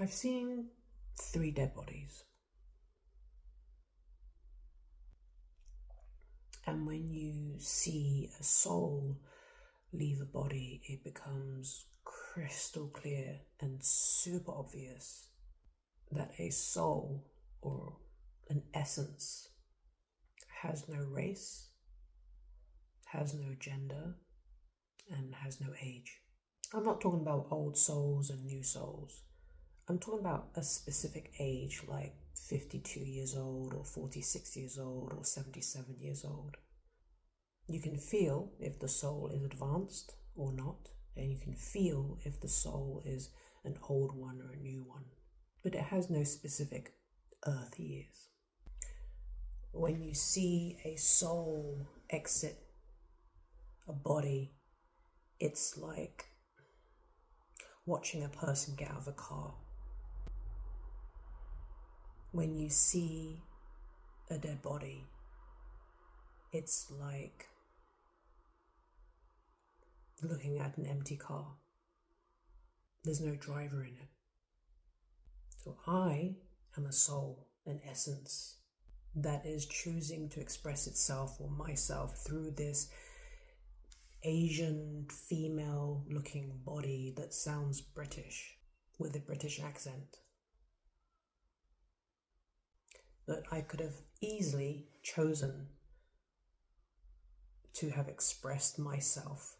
I've seen 3 dead bodies. And when you see a soul leave a body, it becomes crystal clear and super obvious that a soul or an essence has no race, has no gender, and has no age. I'm not talking about old souls and new souls. I'm talking about a specific age, like 52 years old or 46 years old or 77 years old. You can feel if the soul is advanced or not, and you can feel if the soul is an old one or a new one, but it has no specific earth years. When you see a soul exit a body, it's like watching a person get out of a car. When you see a dead body, it's like looking at an empty car. There's no driver in it. So I am a soul, an essence that is choosing to express itself or myself through this Asian female looking body that sounds British with a British accent. But I could have easily chosen to have expressed myself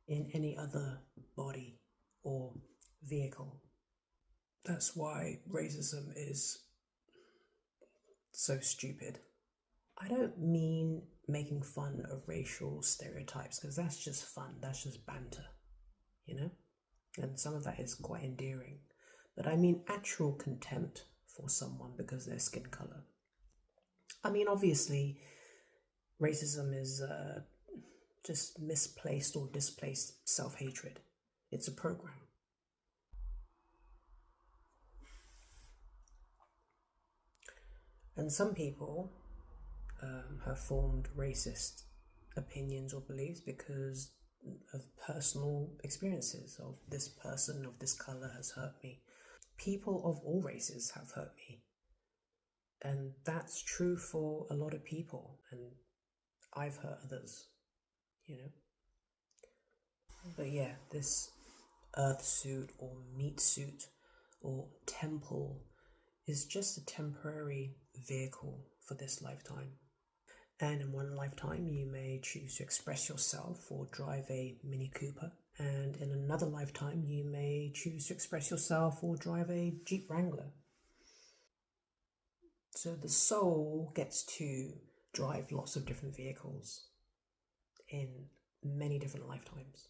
in any other body or vehicle. That's why racism is so stupid. I don't mean making fun of racial stereotypes, because that's just fun, that's just banter, you know? And some of that is quite endearing. But I mean actual contempt for someone because of their skin color. I mean, obviously, racism is just misplaced or displaced self-hatred. It's a program. And some people have formed racist opinions or beliefs because of personal experiences of this person of this color has hurt me. People of all races have hurt me. And that's true for a lot of people. And I've hurt others, you know. But yeah, this earth suit or meat suit or temple is just a temporary vehicle for this lifetime. And in one lifetime, you may choose to express yourself or drive a Mini Cooper. And in another lifetime, you may choose to express yourself or drive a Jeep Wrangler. So the soul gets to drive lots of different vehicles in many different lifetimes.